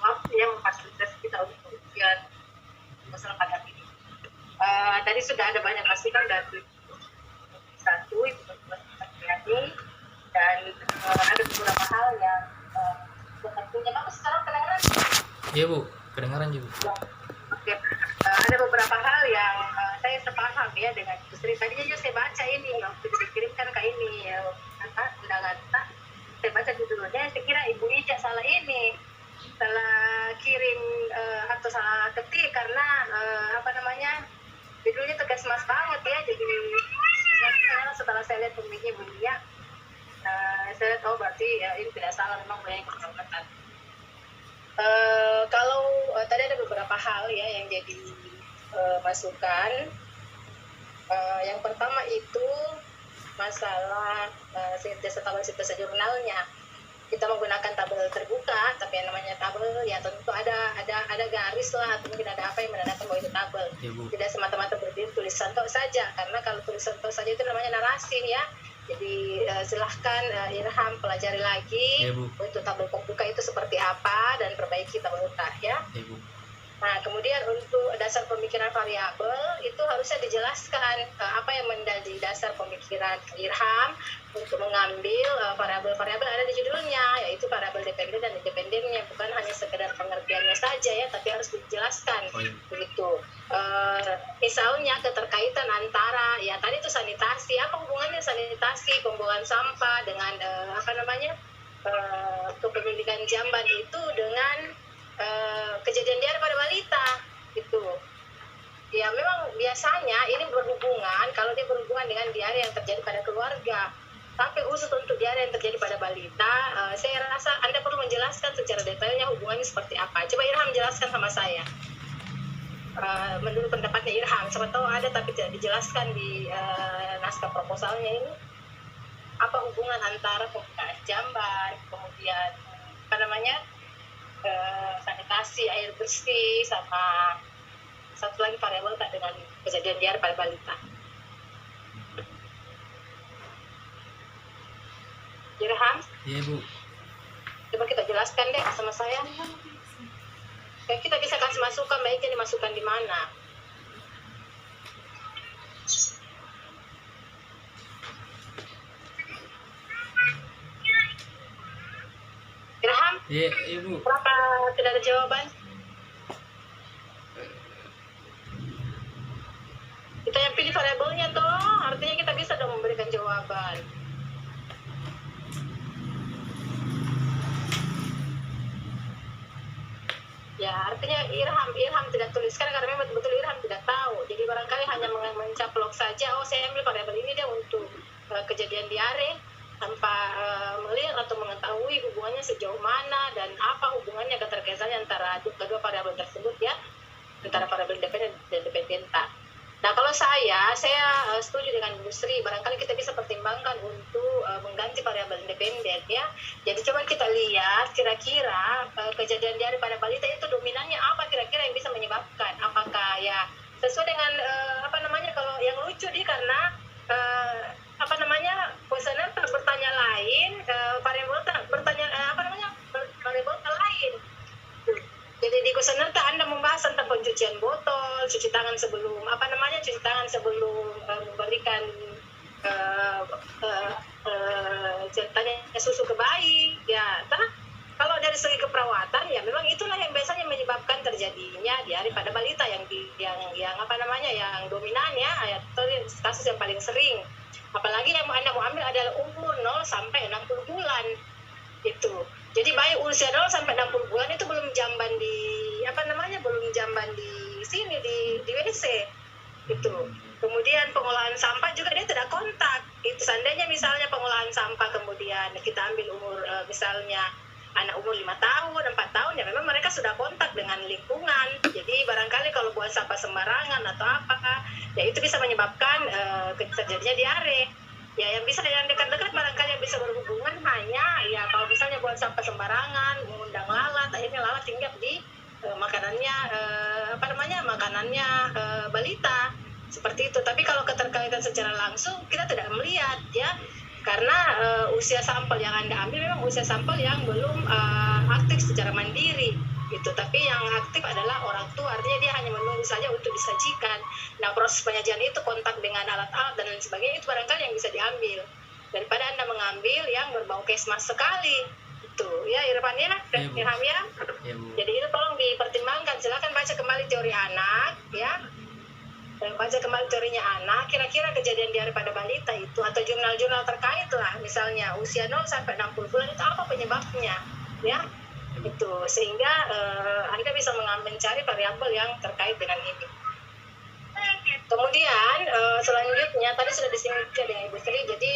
waktu yang memfasilitasi kita untuk ujian masalah pada ini. Tadi sudah ada banyak masukan dari satu itu terjadi dan ada beberapa hal yang tentunya bagus sekarang kedengaran. Iya Bu, kedengaran juga. Oke. Ada beberapa hal yang saya sepaham ya dengan industri. Tadinya juga saya baca ini waktu dikirimkan ke ini undangan. Saya baca judulnya, saya kira Ibu Ija salah ini, salah kirim atau salah ketik karena judulnya tegas mas banget ya. Jadi setelah saya lihat pemiliknya Bu Lia, saya tahu berarti ya ini tidak salah, memang banyak kesalahan. Kalau tadi ada beberapa hal ya yang jadi masukan. Yang pertama itu masalah sintesa jurnalnya. Kita menggunakan tabel terbuka, tapi yang namanya tabel ya tentu ada garis lah, atau mungkin ada apa yang menandakan bahwa itu tabel. Ya, tidak semata-mata berdiri tulisan tok saja, karena kalau tulisan tok saja itu namanya narasi ya. Jadi silahkan Irham pelajari lagi untuk tabel terbuka itu seperti apa dan perbaiki tabel utah ya. Nah, kemudian untuk dasar pemikiran variabel itu harusnya dijelaskan apa yang menjadi dasar pemikiran Irham untuk mengambil variabel-variabel ada di judulnya, yaitu variabel dependen dan independennya, bukan hanya sekedar pengertiannya saja ya, tapi harus dijelaskan. Begitu. Misalnya keterkaitan antara ya tadi itu sanitasi, apa hubungannya sanitasi, pembuangan sampah dengan kepemilikan jamban itu dengan kejadian diare pada balita gitu. Ya memang biasanya ini berhubungan, kalau dia berhubungan dengan diare yang terjadi pada keluarga. Tapi khusus untuk diare yang terjadi pada balita, saya rasa Anda perlu menjelaskan secara detailnya hubungannya seperti apa. Coba Irham jelaskan sama saya. Menurut pendapatnya Irham, siapa tahu ada tapi tidak dijelaskan di naskah proposalnya ini. Apa hubungan antara pembukaan jamban, kemudian sanitasi, air bersih, sama satu lagi variabel dengan kejadian diare pada balita. Irham? Iya Bu. Coba kita jelaskan deh sama saya. Kita bisa kasih masukan, baiknya dimasukkan di mana? Irham? Iya Bu. Kenapa tidak ada jawaban? Kita yang pilih variabelnya toh, artinya kita bisa dong memberikan jawaban. Ya, artinya Irham tidak tuliskan karena memang betul-betul Irham tidak tahu. Jadi barangkali hanya mencaplok saja, saya ambil variabel ini deh untuk kejadian diare, tanpa melihat atau mengetahui hubungannya sejauh mana dan apa hubungannya keterkaitannya antara kedua variabel tersebut ya, antara variabel independen dan dependenta. Nah, kalau saya setuju dengan industri, barangkali kita bisa pertimbangkan untuk mengganti variabel independen ya. Jadi coba kita lihat kira-kira kejadian diare pada balita itu dominannya apa kira-kira yang bisa menyebabkan, apakah ya sesuai dengan kalau yang lucu karena kuesioner bertanya lain, variabel bertanya variabel lain. Jadi di kuesioner Anda membahas tentang pencucian botol, cuci tangan sebelum memberikan ceritanya susu ke bayi ya. Kalau dari segi keperawatan ya memang itulah yang biasanya menyebabkan terjadinya diare pada balita yang dominan ya, atau kasus yang paling sering. Apalagi yang Anda mau ambil adalah umur 0 sampai 60 bulan itu. Jadi bayi usia 0 sampai 60 bulan itu belum jamban di sini di WC itu. Kemudian pengolahan sampah juga dia tidak kontak. Itu seandainya misalnya pengolahan sampah kemudian kita ambil umur misalnya anak umur 5 tahun, 4 tahun ya memang mereka sudah kontak dengan lingkungan. Jadi barangkali kalau buang sampah sembarangan atau apa ya itu bisa menyebabkan terjadinya diare. Ya yang dekat-dekat barangkali yang bisa berhubungan hanya ya kalau misalnya buang sampah sembarangan, mengundang lalat, akhirnya lalat hinggap di makanannya balita seperti itu. Tapi kalau keterkaitan secara langsung kita tidak melihat ya, karena usia sampel yang Anda ambil memang usia sampel yang belum aktif secara mandiri gitu. Tapi yang aktif adalah orang tua, artinya dia hanya menunggu saja untuk disajikan. Nah, proses penyajian itu kontak dengan alat-alat dan lain sebagainya itu barangkali yang bisa diambil daripada Anda mengambil yang berbau kesmas sekali. Itu ya Irfan ya, Irham ya. Jadi itu tolong dipertimbangkan. Silakan baca kembali teori anak ya. Dan baca kembali teorinya anak, kira-kira kejadian diare pada balita itu atau jurnal-jurnal terkait lah, misalnya usia 0 sampai 60 bulan itu apa penyebabnya ya. Itu sehingga Anda bisa mencari variabel yang terkait dengan ini. Kemudian selanjutnya tadi sudah disinggung dengan Ibu Sri, jadi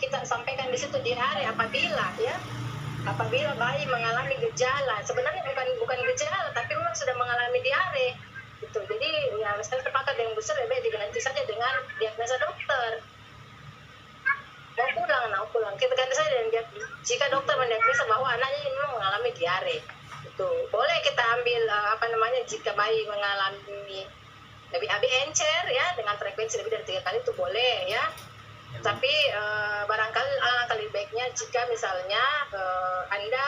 kita sampaikan di situ diare apabila bayi mengalami gejala, sebenarnya bukan gejala tapi memang sudah mengalami diare gitu. Jadi ya saya sepakat dengan Bu Sri, lebih diganti saja dengan diagnosa dokter. Mau pulang kita ganti saja dengan jika dokter mendiagnosa bahwa anaknya ini memang mengalami diare itu boleh kita ambil jika bayi mengalami lebih AB encer ya dengan frekuensi lebih dari 3 kali itu boleh ya. Tapi barangkali alangkah lebih baiknya jika misalnya Anda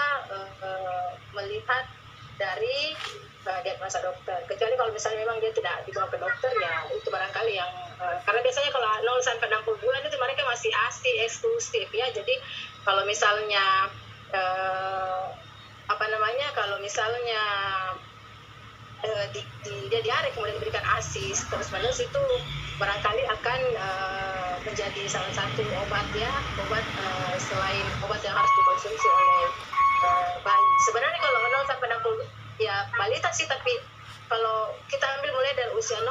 melihat dari diagnosa dokter, kecuali kalau misalnya memang dia tidak dibawa ke dokter ya itu barangkali yang karena biasanya kalau 0 sampai 60 bulan itu mereka masih ASI eksklusif ya. Jadi kalau misalnya kalau misalnya dia diare kemudian diberikan ASI terus menerus itu barangkali akan menjadi salah satu obat selain obat yang harus dikonsumsi oleh bayi. Sebenarnya kalau 0 sampai 60 ya balita sih, tapi kalau kita ambil mulai dari usia 0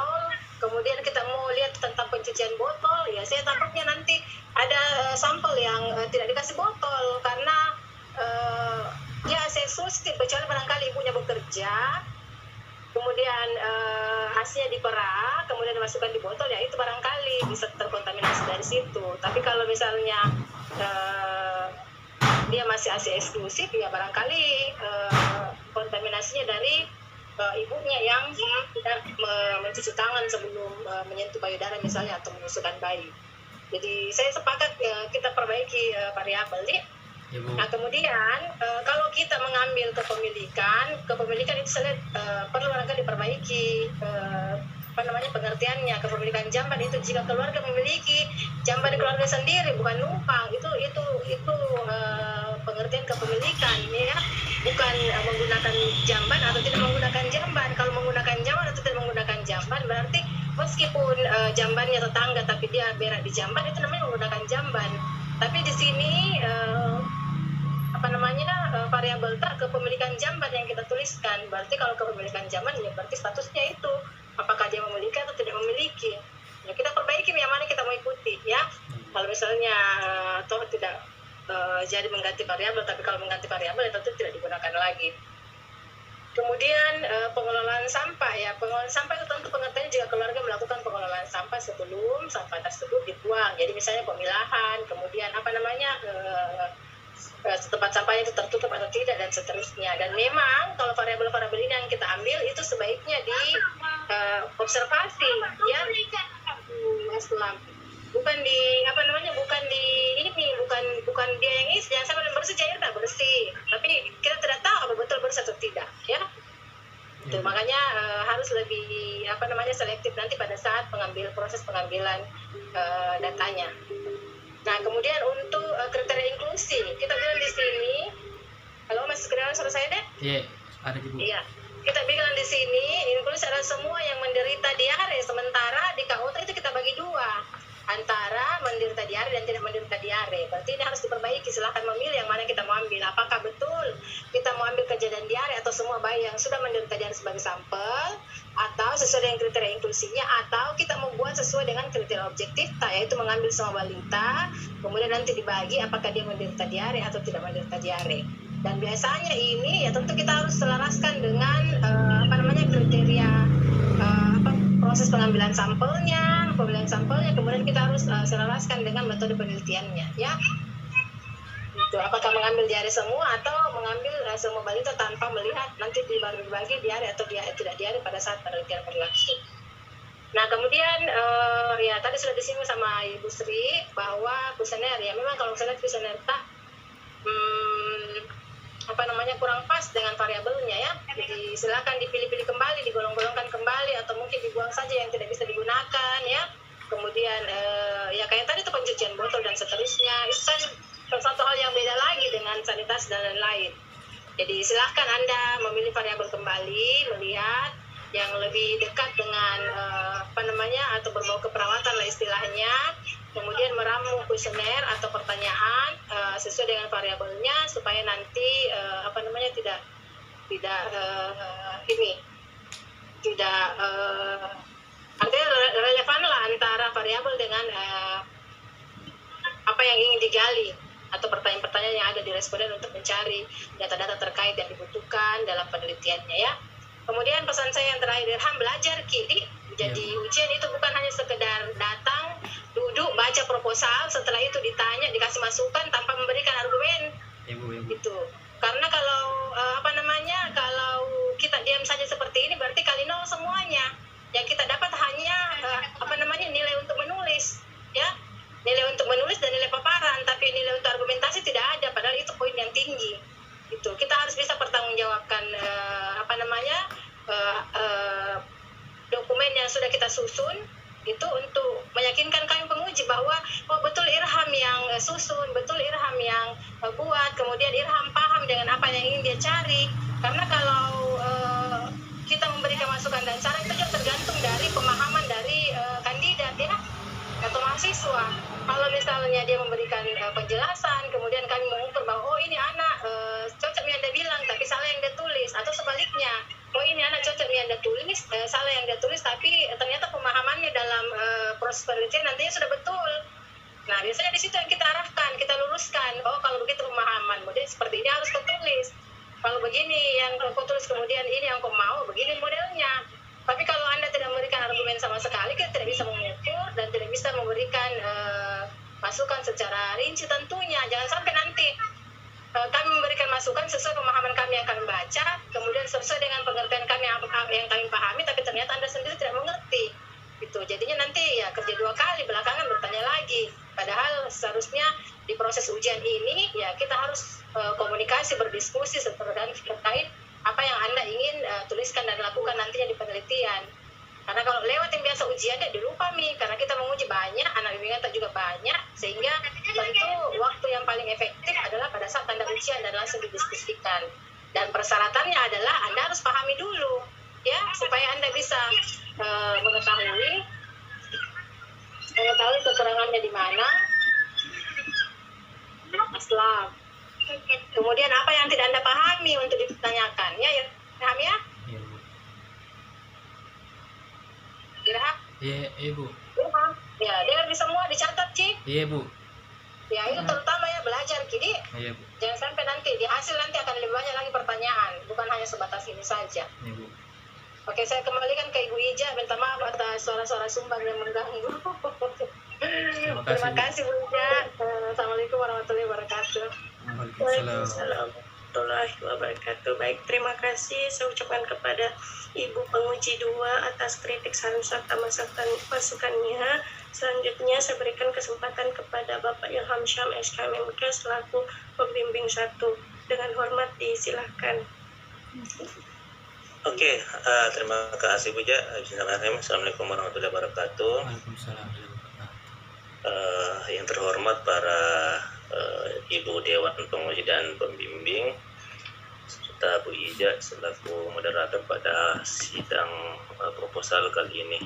kemudian kita mau lihat tentang pencucian botol ya saya takutnya nanti ada sampel yang tidak dikasih botol karena ya saya susah kecuali barangkali ibunya bekerja kemudian ASI-nya diperak kemudian dimasukkan di botol ya itu barangkali bisa terkontaminasi dari situ. Tapi kalau misalnya dia masih ASI eksklusif ya barangkali kontaminasinya dari ibunya yang tidak mencuci tangan sebelum menyentuh payudara misalnya atau menyusukan bayi. Jadi saya sepakat kita perbaiki variabel nih. Nah kemudian kalau kita mengambil kepemilikan itu saya perlu barangkali diperbaiki pengertiannya. Kepemilikan jamban itu jika keluarga memiliki jamban keluarga sendiri bukan numpang, itu pengertian kepemilikan ya, bukan menggunakan jamban atau tidak menggunakan jamban. Kalau menggunakan jamban atau tidak menggunakan jamban berarti meskipun jambannya tetangga tapi dia berak di jamban itu namanya menggunakan jamban. Tapi di sini variabel kepemilikan jamban yang kita tuliskan. Berarti kalau kepemilikan jamban ya berarti statusnya itu apakah dia memiliki atau tidak memiliki. Ya kita perbaiki yang mana kita mau ikuti ya. Kalau misalnya toh tidak jadi mengganti variabel, tapi kalau mengganti variabel tentu tidak digunakan lagi. Kemudian pengelolaan sampah ya. Pengelolaan sampah itu tentu pengertiannya jika keluarga melakukan pengelolaan sampah sebelum sampah tersebut dibuang. Jadi misalnya pemilahan, kemudian tempat sampahnya itu tertutup atau tidak dan seterusnya. Dan memang kalau variabel-variabel ini yang kita ambil itu sebaiknya di observasi ya. Bukan dia yang isi jangan sampai bersih cair tak bersih. Tapi kita tidak tahu apa betul bersih atau tidak ya. Itu makanya harus lebih selektif nanti pada saat proses pengambilan datanya. Nah, kemudian untuk kriteria inklusi, kita bilang di sini, halo Mas kedengaran suara saya deh? Iya, ada Ibu. Iya, kita bilang di sini inklusi adalah semua yang menderita diare, sementara di KUT itu kita bagi dua, antara menderita diare dan tidak menderita diare. Berarti ini harus diperbaiki, silahkan memilih yang mana kita mau ambil. Apakah betul kita mau ambil kejadian diare atau semua bayi yang sudah menderita diare sebagai sampel, atau sesuai dengan kriteria inklusinya, atau kita membuat sesuai dengan kriteria objektif, yaitu mengambil semua balita, kemudian nanti dibagi apakah dia menderita diare atau tidak menderita diare. Dan biasanya ini ya tentu kita harus selaraskan dengan kriteria proses pengambilan sampelnya, kemudian kita harus selaraskan dengan metode penelitiannya ya. Itu apakah mengambil diare semua atau mengambil semua balita tanpa melihat nanti dibagi diare atau tidak diare pada saat penelitian berlangsung. Nah kemudian ya tadi sudah disinggung sama Ibu Sri bahwa kuesioner ya memang kalau misalnya kuesioner kurang pas dengan variabelnya ya. Jadi silakan dipilih-pilih kembali, digolong-golongkan kembali, atau mungkin dibuang saja yang tidak bisa digunakan ya. Kemudian ya kayak tadi itu pencucian botol dan seterusnya, itu kan satu hal yang beda lagi dengan sanitasi dan lain-lain. Jadi silahkan Anda memilih variabel kembali, melihat yang lebih dekat dengan atau berbau keperawatan lah istilahnya. Kemudian meramu kuesioner atau pertanyaan sesuai dengan variabelnya supaya nanti tidak artinya relevan lah antara variabel dengan apa yang ingin digali atau pertanyaan-pertanyaan yang ada di responden untuk mencari data-data terkait yang dibutuhkan dalam penelitiannya ya. Kemudian pesan saya yang terakhir, Irham, belajar kini. Jadi ujian itu bukan hanya sekedar datang, duduk, baca proposal, setelah itu ditanya, dikasih masukan tanpa memberikan argumen. Gitu. Karena kalau kalau kita diam saja seperti ini berarti kali nol semuanya. Yang kita dapat hanya nilai untuk menulis, ya. Nilai untuk menulis dan nilai paparan, tapi nilai untuk argumentasi tidak ada, padahal itu poin yang tinggi. Itu kita harus bisa pertanggungjawabkan dokumen yang sudah kita susun itu untuk meyakinkan kami penguji bahwa betul Irham yang susun, betul Irham yang buat, kemudian Irham paham dengan apa yang ingin dia cari. Karena kalau kita memberikan masukan dan saran itu juga tergantung dari pemahaman dari kandidat ya atau mahasiswa. Kalau misalnya dia memberikan penjelasan, kemudian kami mengukur bahwa ini anak cocok yang Anda bilang, tapi salah yang dia tulis, atau sebaliknya, ini anak cocok yang Anda tulis, salah yang dia tulis, tapi ternyata pemahamannya dalam proses penelitian nantinya sudah betul. Nah, biasanya di situ yang kita arahkan, kita luruskan. Kalau begitu pemahaman, model seperti ini harus kau tulis. Kalau begini yang kau tulis, kemudian ini yang kau mau, begini modelnya. Tapi kalau Anda tidak memberikan argumen sama sekali, kita tidak bisa mengukur dan tidak bisa memberikan masukan secara rinci tentunya. Jangan sampai nanti kami memberikan masukan sesuai pemahaman kami yang kami baca, kemudian sesuai dengan pengertian kami yang kami pahami, tapi ternyata Anda sendiri tidak mengerti. Gitu. Jadinya nanti ya kerja 2 kali, belakangan bertanya lagi. Padahal seharusnya di proses ujian ini ya kita harus komunikasi, berdiskusi terkait apa yang Anda ingin tuliskan dan lakukan nantinya di penelitian. Karena kalau lewat yang biasa ujian ya dilupa karena kita menguji banyak, anak bimbingan juga banyak, sehingga tentu waktu yang paling efektif adalah pada saat Anda ujian dan langsung didiskusikan. Dan persyaratannya adalah Anda harus pahami dulu, ya, supaya Anda bisa mengetahui kekurangannya di mana. Aslam. Kemudian apa yang tidak Anda pahami untuk ditanyakan, ya, paham ya? Irham? Iya, Bu. Irham? Ya, dia semua dicatat, Ci? Iya, Bu. Ya, itu terutama ya belajar, Kidi. Iya, Bu. Jangan sampai nanti di hasil nanti akan lebih banyak lagi pertanyaan, bukan hanya sebatas ini saja. Iya, Bu. Oke, saya kembalikan ke Ibu Ija. Minta maaf atas suara-suara sumbang yang mengganggu. Terima kasih, Bu Ija. Assalamualaikum warahmatullahi wabarakatuh. Waalaikumsalam warahmatullahi wabarakatuh. Baik, terima kasih saya ucapkan kepada Ibu Penguji 2 atas kritik saran serta masukannya. Selanjutnya saya berikan kesempatan kepada Bapak Ilham Syam SKMMK selaku pembimbing 1. Dengan hormat disilahkan. Oke, terima kasih Bu Ja. Bismillahirrahmanirrahim. Assalamualaikum warahmatullahi wabarakatuh. Waalaikumsalam. Yang terhormat para Ibu Dewan Penguji dan Pembimbing serta Bu Ija selaku moderator pada sidang proposal kali ini.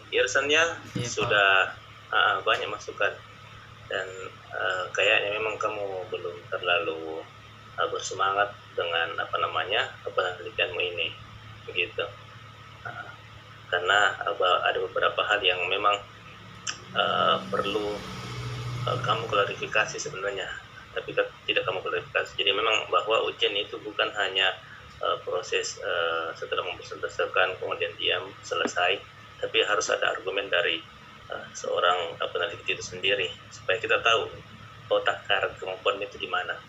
Irsannya sudah banyak masukan dan kayaknya memang kamu belum terlalu bersemangat dengan penelitianmu ini, begitu. Karena ada beberapa hal yang memang perlu kamu klarifikasi sebenarnya, tapi tidak kamu klarifikasi. Jadi memang bahwa ujian itu bukan hanya proses setelah mempresentasikan kemudian diam selesai, tapi harus ada argumen dari seorang peneliti itu sendiri supaya kita tahu takaran kemampuan itu di mana.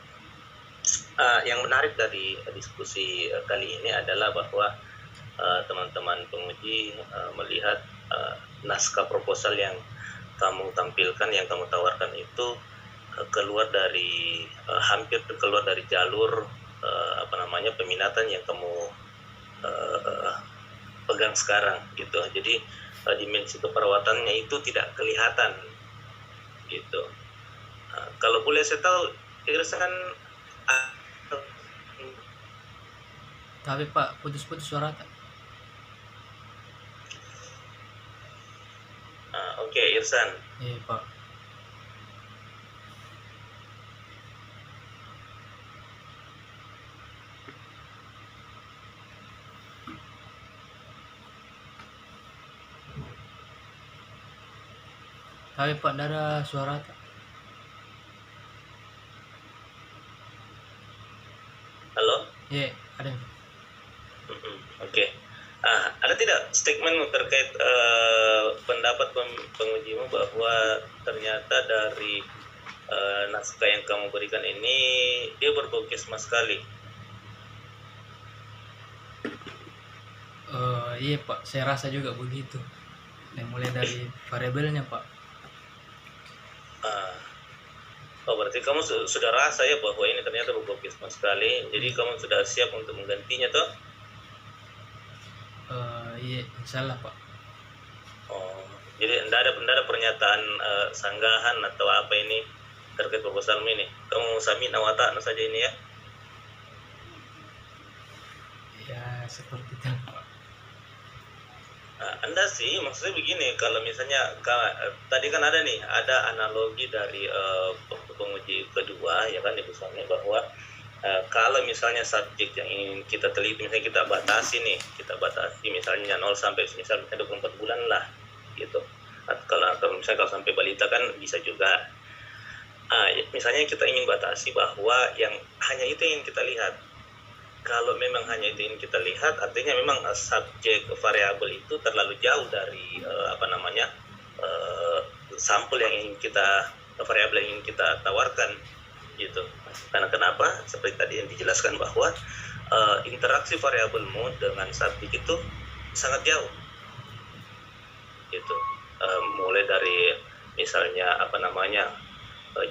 Yang menarik dari diskusi kali ini adalah bahwa teman-teman penguji melihat naskah proposal yang kamu tampilkan, yang kamu tawarkan itu keluar dari hampir keluar dari jalur peminatan yang kamu pegang sekarang gitu. Jadi dimensi keperawatannya itu tidak kelihatan gitu. Kalau boleh saya tahu, Irsan Tapi Pak, putus-putus suara tak? Oke, Irsan. Iya Pak. Tapi Pak, tidak ada suara tak? Halo. Iya, ada. Oke. Ada tidak statement terkait pendapat pengujimu bahwa ternyata dari naskah yang kamu berikan ini dia berbau kesma sekali? Iya Pak, saya rasa juga begitu. Dan mulai dari variabelnya Pak. Oh, berarti kamu sudah rasa ya bahwa ini ternyata berbau kesma sekali. Jadi kamu sudah siap untuk menggantinya toh? Iya, insyaallah Pak. Oh, jadi tidak ada pernyataan sanggahan atau apa ini terkait proposalmu ini. Kamu sami nawata saja ini ya? Ya seperti itu Pak. Anda sih maksudnya begini, kalau misalnya tadi kan ada analogi dari penguji kedua ya kan Ibu Sami, bahwa kalau misalnya subjek yang ingin kita teliti, misalnya kita batasi misalnya 0 sampai misalnya 24 bulan lah gitu. Atau kalau misalnya kalau sampai balita kan bisa juga. Misalnya kita ingin batasi bahwa yang hanya itu yang kita lihat. Kalau memang hanya itu yang kita lihat, artinya memang subjek variabel itu terlalu jauh dari sampel yang ingin kita, variabel yang ingin kita tawarkan gitu. Karena kenapa? Seperti tadi yang dijelaskan bahwa interaksi variabelmu dengan subjek itu sangat jauh gitu. Mulai dari misalnya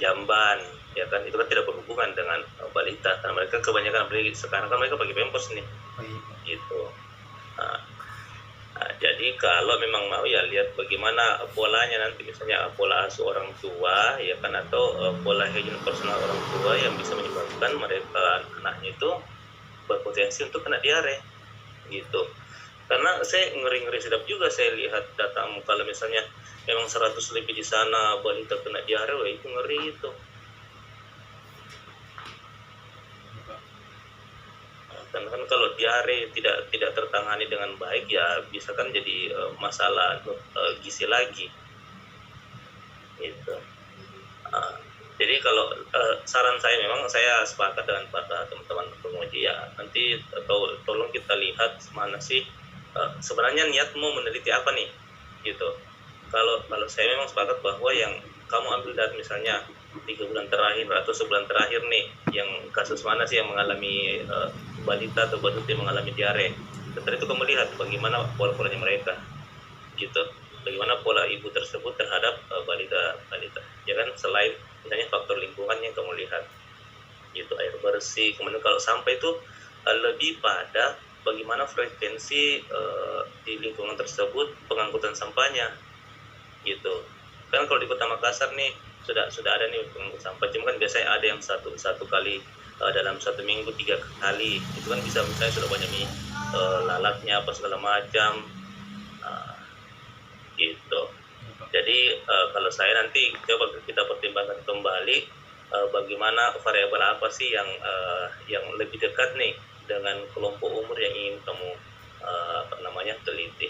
jamban ya kan, itu kan tidak berhubungan dengan balita karena mereka kebanyakan apalagi sekarang kan mereka pakai pampers nih. Oh, iya, Pak. Gitu. Jadi kalau memang mau ya lihat bagaimana polanya nanti, misalnya pola asuh orang tua ya kan, atau pola hygiene personal orang tua yang bisa menyebabkan mereka anaknya itu berpotensi untuk kena diare gitu. Karena saya ngeri-ngeri sedap juga saya lihat datamu, kalau misalnya memang 100 lebih di sana balita kena diare, wah itu ngeri itu. Karena kan kalau diare tidak tertangani dengan baik ya bisa kan jadi masalah gizi lagi gitu. Jadi kalau saran saya, memang saya sepakat dengan para teman-teman penguji ya, nanti tolong kita lihat mana sih sebenarnya niatmu meneliti apa nih gitu. Kalau saya memang sepakat bahwa yang kamu ambil dari misalnya 3 bulan terakhir atau sebulan terakhir nih, yang kasus mana sih yang mengalami balita atau balita yang mengalami diare. Setelah itu kamu lihat bagaimana pola-polanya mereka gitu, bagaimana pola ibu tersebut terhadap balita ya kan, selain misalnya faktor lingkungan yang kamu lihat gitu, air bersih. Kemudian kalau sampah itu lebih pada bagaimana frekuensi di lingkungan tersebut pengangkutan sampahnya gitu. Kan kalau di Kota Makassar nih sudah ada nih pengangkut sampah, cuma kan biasanya ada yang satu kali dalam 1 minggu 3 kali, itu kan bisa misalnya sudah banyak nih lalatnya apa segala macam gitu. Jadi kalau saya nanti coba kita pertimbangkan kembali bagaimana variabel apa sih yang lebih dekat nih dengan kelompok umur yang ingin kamu teliti.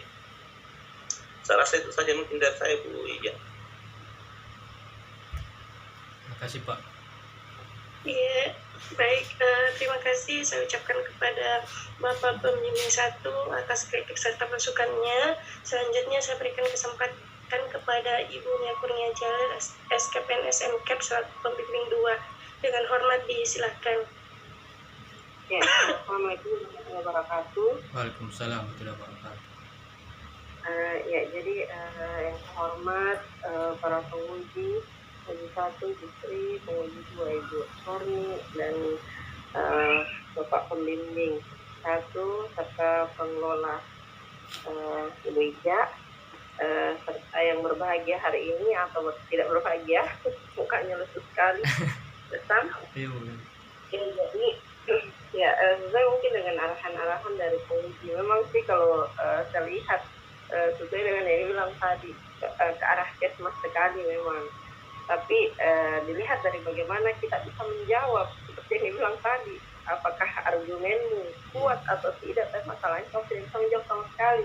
Saya rasa itu saja mungkin dari saya, Bu Ija. Terima kasih Pak. Iya, baik. Terima kasih saya ucapkan kepada Bapak Pembimbing 1 atas kritik serta masukannya. Selanjutnya saya berikan kesempatan kepada Ibu Mia Kurnia Jalil, SKPNS MKEP selaku Pembimbing 2. Dengan hormat disilakan. Ya, Assalamualaikum warahmatullahi wabarakatuh. Waalaikumsalam warahmatullahi wabarakatuh. Ya, jadi yang terhormat para penguji penguji 1 Ibu Sri, penguji 2 Ibu Sorni, dan Bapak pembimbing 1 serta pengelola Ibu Ija, serta yang berbahagia hari ini atau tidak berbahagia, mukanya lesu sekali, besar. Iya Bu. Ya, jadi ya sesuai mungkin dengan arahan-arahan dari penguji. Memang sih kalau saya lihat sesuai dengan yang dibilang tadi ke arah kesmas sekali memang. Tapi dilihat dari bagaimana kita bisa menjawab seperti yang dibilang tadi, apakah argumenmu kuat atau tidak, tapi masalahnya kau tidak bisa menjawab sama sekali,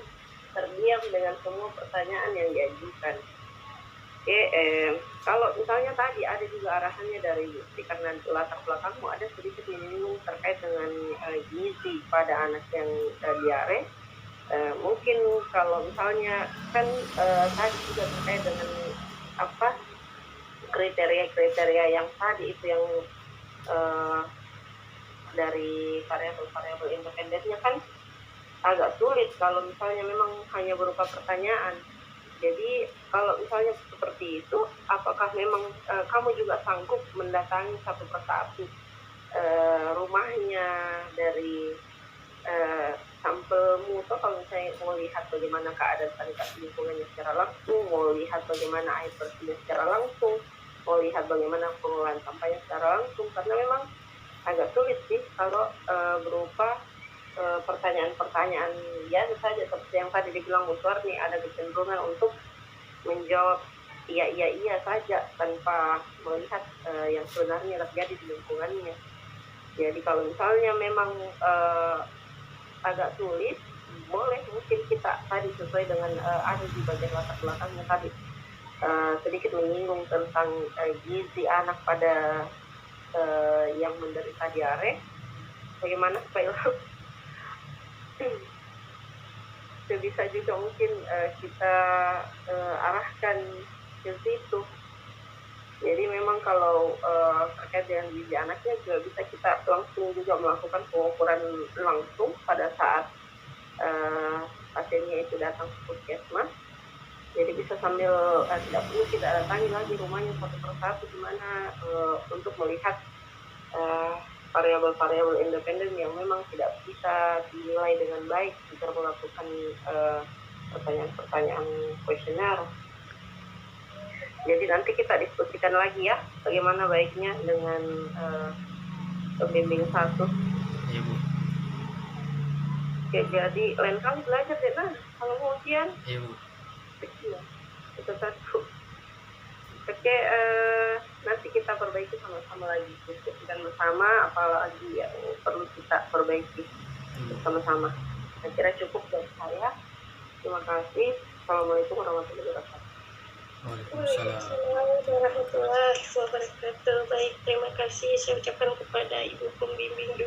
terdiam dengan semua pertanyaan yang diajukan. Oke, kalau misalnya tadi ada juga arahannya dari Gusti, karena latar belakangmu ada sedikit menyinggung terkait dengan gizi pada anak yang diare. Mungkin kalau misalnya kan tadi juga terkait dengan apa kriteria-kriteria yang tadi itu yang dari variabel-variabel independennya kan agak sulit kalau misalnya memang hanya berupa pertanyaan. Jadi kalau misalnya seperti itu, apakah memang kamu juga sanggup mendatangi satu persatu rumahnya dari sampelmu, atau kalau misalnya mau lihat bagaimana keadaan sanitasi lingkungannya secara langsung, mau lihat bagaimana air bersihnya secara langsung, mau lihat bagaimana pengelolaan sampahnya secara langsung, karena memang agak sulit sih kalau berupa pertanyaan-pertanyaan biasa saja seperti yang tadi dibilang Bu Suarni, ada kecenderungan untuk menjawab iya saja tanpa melihat yang sebenarnya terjadi di lingkungannya. Jadi kalau misalnya memang agak sulit, boleh mungkin kita tadi sesuai dengan ada di bagian latar belakangnya tadi sedikit menyinggung tentang gizi anak pada yang menderita diare, bagaimana supaya bisa juga mungkin kita arahkan ke situ. Jadi memang kalau terkait dengan gizi anaknya juga bisa kita langsung juga melakukan pengukuran langsung pada saat pasiennya itu datang ke puskesmas. Jadi bisa sambil tidak perlu kita datangi lagi rumahnya satu persatu gimana untuk melihat variabel-variabel independen yang memang tidak bisa dinilai dengan baik jika melakukan pertanyaan-pertanyaan kuesioner. Jadi nanti kita diskusikan lagi ya bagaimana baiknya dengan pembimbing 1. Iya Bu. Oke, jadi lain kali belajar deh nah kalau mau ujian. Iya Bu. Itu satu. Oke, nanti kita perbaiki sama-sama lagi, diskusikan bersama apalagi yang perlu kita perbaiki bersama-sama. Saya kira cukup dari saya. Terima kasih. Assalamualaikum warahmatullahi wabarakatuh. Waalaikumsalam warahmatullahi wabarakatuh. Baik, terima kasih saya ucapkan kepada Ibu Pembimbing 2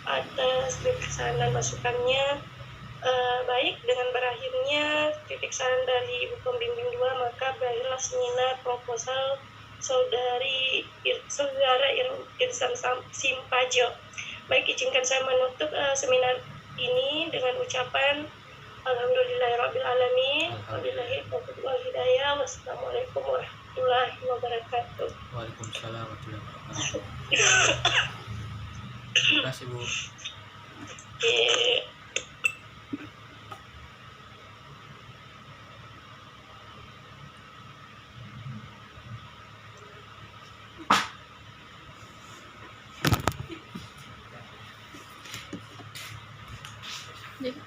atas titik saran dan masukannya. Baik, dengan berakhirnya titik saran dari Ibu Pembimbing 2, maka berakhirlah seminar proposal Saudara Irsan Simpajo. Baik, izinkan saya menutup seminar ini dengan ucapan Alhamdulillahirrabbilalamin. Wabillahi taufiq wal hidayah. Wassalamualaikum warahmatullahi wabarakatuh. Waalaikumsalam warahmatullahi wabarakatuh. Terima kasih Bu. Jadi